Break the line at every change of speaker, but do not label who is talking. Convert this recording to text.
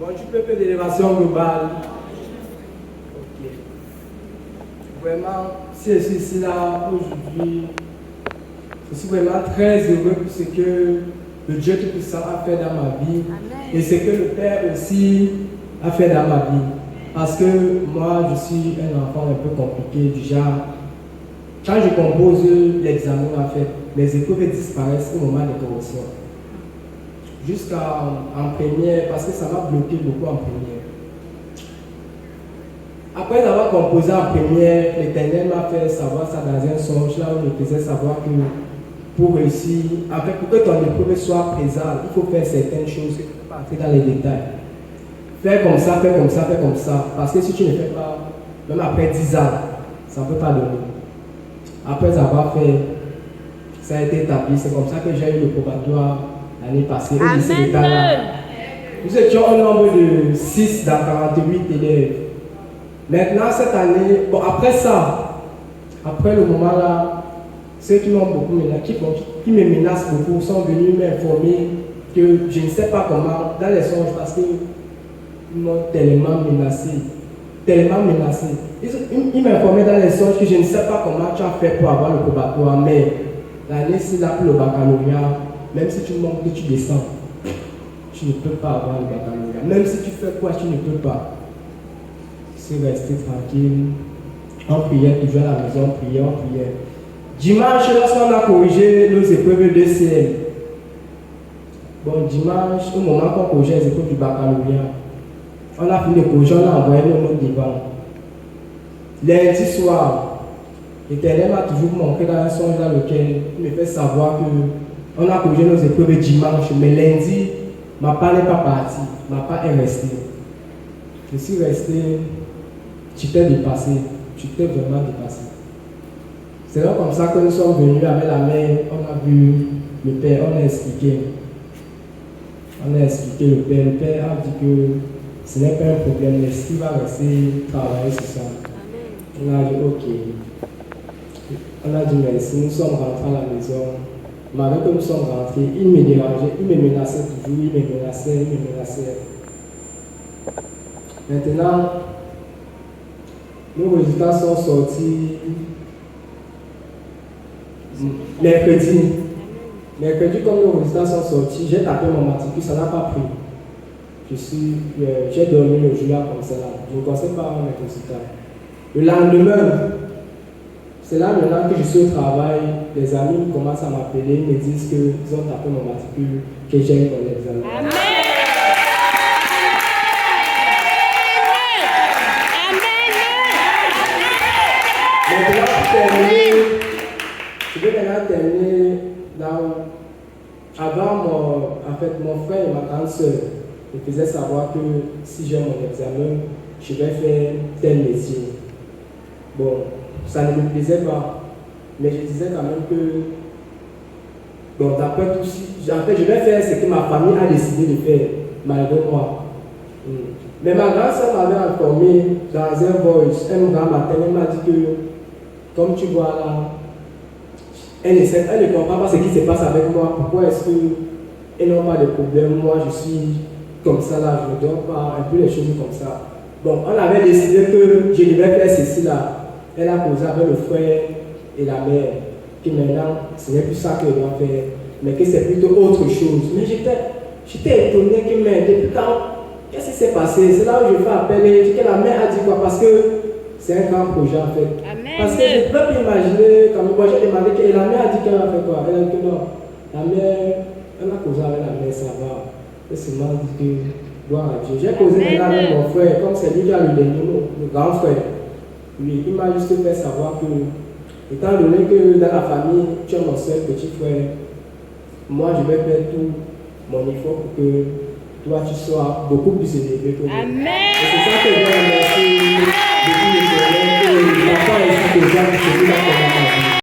Bon, tu peux faire l'élévation globale. Ok. Vraiment, si je suis ici là aujourd'hui, je suis vraiment très heureux pour ce que le Dieu Tout-Puissant a fait dans ma vie. Amen. Et ce que le Père aussi a fait dans ma vie. Parce que moi, je suis un enfant un peu compliqué, du genre, quand je compose l'examen, en fait, les épreuves disparaissent au moment de correction. Jusqu'en première, parce que ça m'a bloqué beaucoup en première. Après avoir composé en première, l'Éternel m'a fait savoir ça dans un songe, là où il me faisait savoir que pour réussir, en fait, pour que ton épreuve soit présente, il faut faire certaines choses, il ne faut pas entrer dans les détails. Faire comme ça, faire comme ça, faire comme ça. Parce que si tu ne fais pas, même après 10 ans, ça ne peut pas donner. Après avoir fait, ça a été établi. C'est comme ça que j'ai eu le probatoire l'année passée. Amen. Nous étions un nombre de 6 dans 48 élèves. Maintenant, cette année, bon, après ça, après le moment là, ceux qui m'ont beaucoup menacé, qui me menacent beaucoup, sont venus m'informer que je ne sais pas comment, dans les songes, parce qu'ils m'ont tellement menacé. Ils m'informaient dans les songes que je ne sais pas comment tu as fait pour avoir le probatoire, mais l'année-ci, là, pour le baccalauréat, même si tu montes et tu descends, tu ne peux pas avoir le baccalauréat. Même si tu fais quoi, tu ne peux pas. C'est rester tranquille. On priait toujours à la maison, on priait. Dimanche, lorsqu'on a corrigé nos épreuves de CM, bon, dimanche, au moment qu'on corrigeait les épreuves du baccalauréat, on a fini de corriger, on a envoyé nos notes devant. Lundi soir, l'Éternel m'a toujours montré dans un songe dans lequel il me fait savoir qu'on a corrigé nos épreuves dimanche, mais lundi, ma part n'est pas partie, ma part est restée. Je suis resté, tu t'es dépassé, tu t'es vraiment dépassé. C'est là comme ça que nous sommes venus avec la mère, on a vu le Père, on a expliqué. Le Père. Le Père a dit que ce n'est pas un problème, mais s'il va rester travailler sur ça. On a dit ok. On a dit merci, nous sommes rentrés à la maison. Malgré que nous sommes rentrés, il me dérangeait, il me menaçait toujours, il me menaçait. Maintenant, nos résultats sont sortis mercredi. Mercredi, comme nos résultats sont sortis, j'ai tapé mon matricule, ça n'a pas pris. J'ai dormi le jour-là comme ça. Je ne conseille pas mes résultats. Le lendemain, c'est là maintenant que je suis au travail, les amis commencent à m'appeler, ils me disent qu'ils ont tapé mon matricule, que j'ai eu mon examen. Amen. Maintenant, pour terminer, je vais maintenant terminer là où, avant mon frère et ma grande soeur me faisaient savoir que si j'ai mon examen, je vais faire tel métier. Bon, ça ne me plaisait pas, mais je disais quand même que, bon, d'après tout, en fait, je vais faire ce que ma famille a décidé de faire, malgré moi. Mais ma grande soeur m'avait informé dans un voice, un grand matin, elle m'a dit que, comme tu vois là, elle ne comprend pas ce qui se passe avec moi, pourquoi est-ce qu'elle n'a pas de problème, moi je suis comme ça là, je ne dors pas, un peu les choses comme ça. Bon, on avait décidé que je devais faire ceci là. Elle a posé avec le frère et la mère, que maintenant, ce n'est plus ça qu'elle doit faire, mais que c'est plutôt autre chose. Mais j'étais étonné que, mais depuis quand, qu'est-ce qui s'est passé? C'est là où je fais appel et que la mère a dit quoi? Parce que c'est un grand projet en fait. Amen. Parce que je ne peux plus imaginer, quand moi j'ai demandé, et la mère a dit qu'elle a fait quoi? Elle a dit que non. La mère, elle a causé avec la mère, ça va. Elle se m'a dit que, gloire à Dieu. J'ai causé maintenant avec mon frère, comme c'est lui qui a le dernier mot, le grand frère. Lui, il m'a juste fait savoir que, étant donné que dans la famille, tu es mon seul petit frère, moi je vais faire tout mon effort pour que toi tu sois beaucoup plus élevé que moi. Amen. Et c'est ça que je remercie depuis l'éternel, que l'enfant est ici déjà pour celui-là.